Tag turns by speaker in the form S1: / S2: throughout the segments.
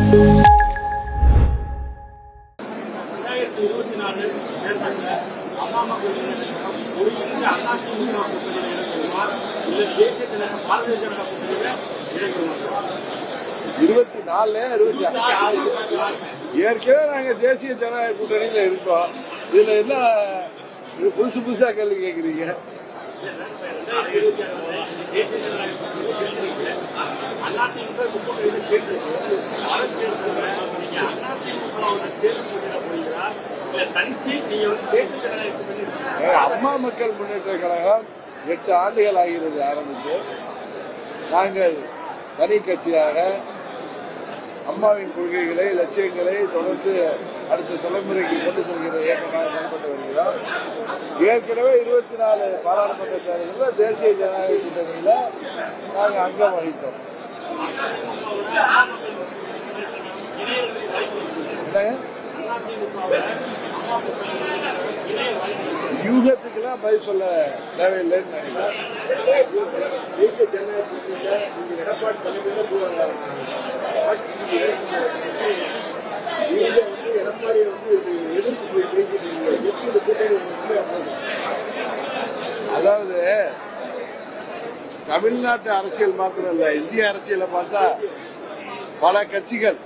S1: ஏற்கனவே நாங்க தேசிய ஜனநாயக கூட்டணியில இருக்கோம். இதுல என்ன புதுசு புதுசா கேள்வி கேட்கறீங்க? அம்மா மக்கள் முன்னேற்ற கழகம் 8 ஆண்டுகள் ஆகிறது ஆரம்பித்து. நாங்கள் தனி கட்சியாக அம்மாவின் கொள்கைகளை, லட்சியங்களை தொடர்ந்து அடுத்த தலைமுறைக்கு கொண்டு செல்கிற இயக்கமாக செயல்பட்டு வருகிறோம். ஏற்கனவே 24 பாராளுமன்ற தேர்தலில் தேசிய ஜனநாயக கூட்டணியில நாங்கள் அங்கம் வகித்தோம். யூகத்துக்கெல்லாம் பதில் சொல்ல தேவையில்லைன்னு நினைக்கிறேன். தேசிய ஜனநாயக கூட்டணியில நீங்க எடப்பாடி தலைமையில அதாவது தமிழ்நாட்டு அரசியல் மாத்திரம் இல்ல, இந்திய அரசியலை பார்த்தா பல கட்சிகள்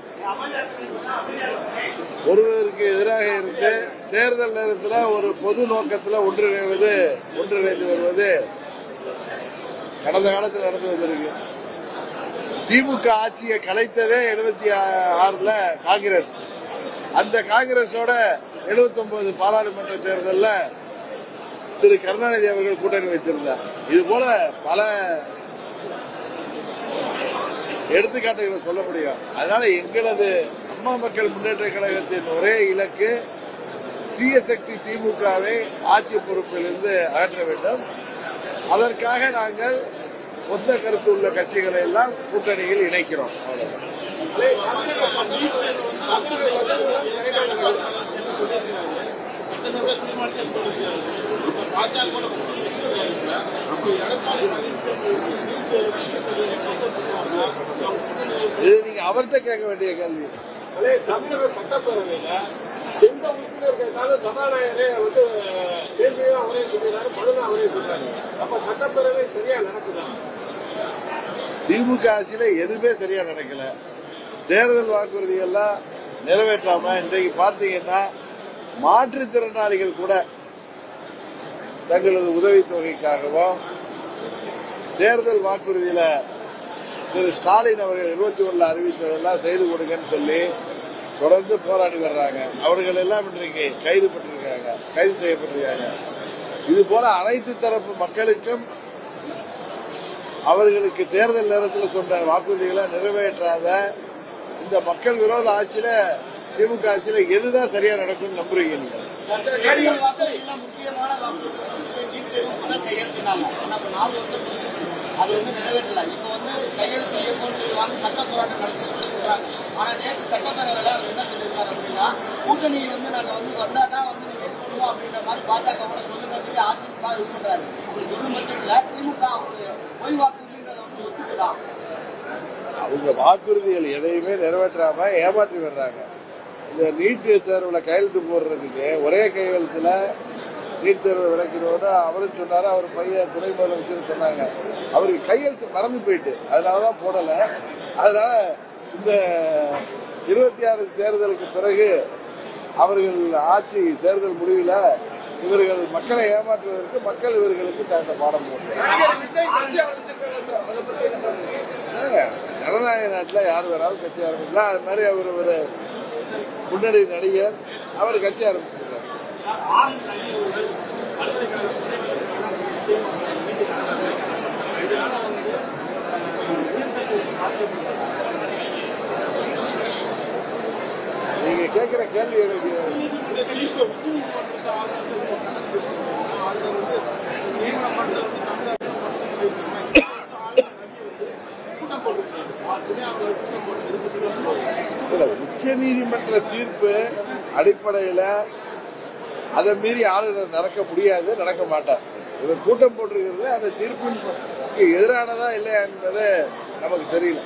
S1: ஒருவருக்கு எதிராக இருந்து தேர்தல் நேரத்தில் ஒரு பொது நோக்கத்தில் ஒன்றிணைந்து வருவது கடந்த காலத்தில் நடந்து வந்திருக்கு. திமுக ஆட்சியை கலைத்ததே 76ல காங்கிரஸ். அந்த காங்கிரஸோட 79 பாராளுமன்ற தேர்தலில் திரு கருணாநிதி அவர்கள் கூட்டணி வைத்திருந்தார். இது போல பல எடுத்துக்காட்டுகளை சொல்ல முடியும். அதனால எங்களது அம்மா மக்கள் முன்னேற்ற கழகத்தின் ஒரே இலக்கு தீய சக்தி திமுகவை ஆட்சி பொறுப்பிலிருந்து அகற்ற வேண்டும். அதற்காக நாங்கள் ஒத்த கருத்து உள்ள கட்சிகளை எல்லாம் கூட்டணியில் இணைக்கிறோம். இது நீங்க அவர்கிட்ட கேட்க வேண்டிய கேள்வி.
S2: தமிழக சட்டப்பேரவையில எந்த உறுப்பினர் கேட்டாலும் சபாநாயகரே கேள்வியும் அவரே சொல்றாரு, பதிலும் அவரே சொல்றாரு. அப்ப சட்டப்பேரவை சரியா நடக்குதா?
S1: திமுக ஆட்சியில எதுவுமே சரியா நடக்கல. தேர்தல் வாக்குறுதிகள்லாம் நிறைவேற்றாம இன்றைக்கு பார்த்தீங்கன்னா மாற்றுத்திறனாளிகள் கூட தங்களது உதவித்தொகைக்காகவும் தேர்தல் வாக்குறுதியில திரு ஸ்டாலின் அவர்கள் 21 அறிவித்ததெல்லாம் செய்து கொடுங்கன்னு சொல்லி தொடர்ந்து போராடி வர்றாங்க. அவர்கள் எல்லாம் இன்றைக்கு கைது செய்யப்பட்டிருக்காங்க. இது போல அனைத்து தரப்பு மக்களுக்கும் அவர்களுக்கு தேர்தல் நேரத்தில் சொன்ன வாக்குறுதிகளை நிறைவேற்றாத இந்த மக்கள் விரோத ஆட்சியில திமுக ஆட்சியில எதுதான் சரியா நடக்கும் நம்புறீங்க நீங்க?
S3: அது நிறைவேற்றல. இப்ப கையெழுத்து இயக்கம் வாங்கி சட்ட போராட்டம் நடத்திருக்காங்க. ஆனா நேற்று சட்டப்பேரவையில அவர் என்ன சொல்லியிருக்காரு அப்படின்னா, கூட்டணி நாங்க வந்தாதான் நீங்க இது பண்ணுவோம் அப்படின்ற மாதிரி பாஜக கூட சொல்லும் பட்சத்தில் அதிமுக இது பண்றாரு. அப்படி சொல்லும் பட்சத்துல திமுக பொய் வாக்குறுதின்றத ஒத்துக்கலாம்.
S1: அவங்க வாக்குறுதிகள் எதையுமே நிறைவேற்றாம ஏமாற்றி வர்றாங்க. இந்த நீட் தேர்வுல கையெழுத்து போடுறதுக்கு ஒரே கையெழுத்துல நீட் தேர்வு விளக்கினோட அவரும் சொன்னாரு, அவர் பையன் துணை முதலமைச்சர் சொன்னாங்க. அவருக்கு கையெழுத்து மறந்து போயிட்டு அதனாலதான் போடல. அதனால இந்த 26 தேர்தலுக்கு பிறகு அவர்கள் ஆட்சி தேர்தல் முடிவில் இவர்கள் மக்களை ஏமாற்றுவதற்கு மக்கள் இவர்களுக்கு தகுந்த பாடம் போட்டாங்க. ஜனநாயக நாட்டில் யார் வேணாலும் கட்சி ஆரம்பிக்கலாம். அது மாதிரி அவர் ஒரு முன்னணி நடிகர், அவர் கட்சி ஆரம்பிச்சிருக்காரு. நீங்க கேட்கிற கேள்வி எனக்கு உச்ச நீதிமன்ற தீர்ப்பு அடிப்படையில் அதை மீறி ஆளுநர் நடக்க முடியாது, நடக்க மாட்டார். இவர் கூட்டம் போட்டிருக்கிறது அந்த தீர்ப்பின் எதிரானதா இல்லையா என்பது நமக்கு தெரியல.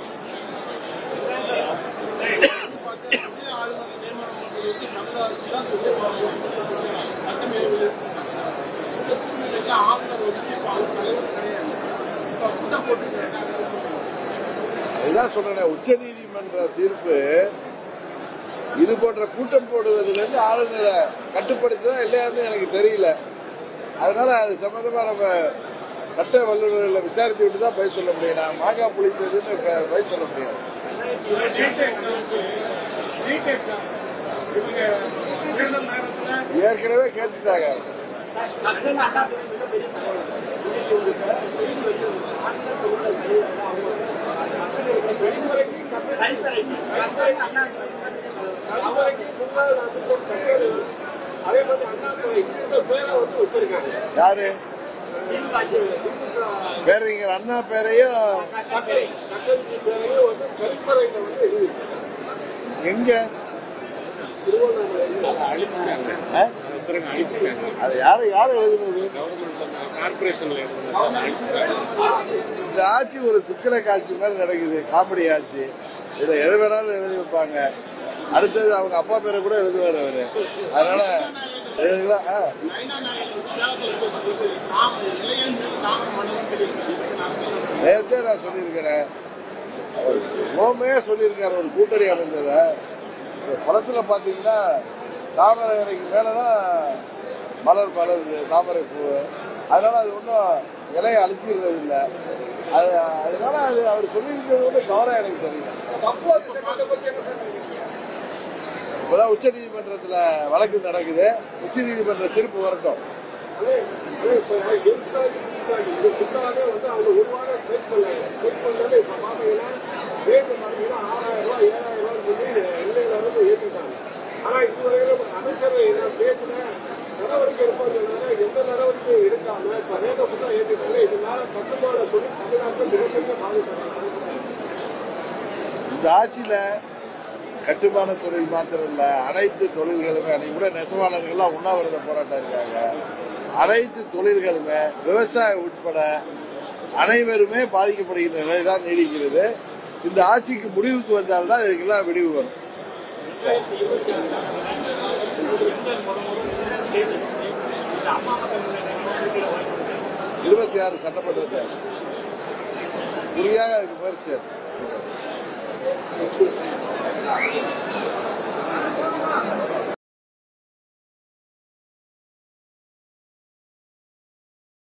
S1: அதான் சொல்றேன், உச்ச நீதிமன்ற தீர்ப்பு இது போன்ற கூட்டம் போடுவதிலிருந்து ஆளுநரை கட்டுப்படுத்திதான் இல்லையான்னு எனக்கு தெரியல. அதனால அது சம்பந்தமா நம்ம சட்ட வல்லுநர்களை விசாரித்து விட்டு தான் பதில் சொல்ல முடியும். நான் மாங்கா புளித்ததுன்னு பதில் சொல்ல முடியாது. ஏற்கனவே கேட்டுட்டாங்க. யாரு பேரறிஞர் அண்ணா பேரையும் எங்க அது யாரு எழுதுனது? இந்த ஆட்சி ஒரு துக்கட காட்சி மாதிரி நடக்குது, காமெடி ஆட்சி. இதுல எது வேணாலும் எழுதி வைப்பாங்க. அடுத்தது அவங்க அப்பா பேரை கூட எழுதுவார் அவரு. அதனால நேரத்தே நான் சொல்லியிருக்கிறேன், சொல்லியிருக்காரு ஒரு கூட்டணி அமைந்தத. படத்துல பாத்தீங்கன்னா தாமரைக்கு மேலதான் மலர் தாமரை பூ. அதனால அது ஒன்றும் இலையை அழிச்சிடுறது இல்லை. அதனால அது அவர் சொல்லியிருக்கிறது கூட தவறா எனக்கு தெரியும். இப்பதான் உச்ச நீதிமன்றத்துல வழக்கு நடக்குது. உச்ச நீதிமன்ற தீர்ப்பு வரட்டும்.
S2: ஆனா இதுவரையிலும் அமைச்சர் பேசுற நடவடிக்கை எடுப்பாங்க, எந்த நடவடிக்கை எடுக்காம இப்ப ரேட்டை ஃபுல்லா ஏற்றிட்டாங்க. இதனால கட்டுமான தொழில் தமிழ்நாட்டில் மிகப்பெரிய பாதிப்பு.
S1: இந்த ஆட்சியில கட்டுமான தொழில் மாத்திரம் இல்ல, அனைத்து தொழில்களுமே, அன்னைக்கு கூட நெசவாளர்கள்லாம் உண்ணாவிரத போராட்டம் இருக்காங்க. அனைத்து தொழில்களுமே விவசாயம் உட்பட அனைவருமே பாதிக்கப்படுகின்ற நிலைதான் நீடிக்கிறது. இந்த ஆட்சிக்கு முடிவுக்கு வந்தால்தான் இதுக்கெல்லாம் விடிவு வரும். 26 சட்டமன்றத்தை உறுதியாக அதுக்கு முயற்சி.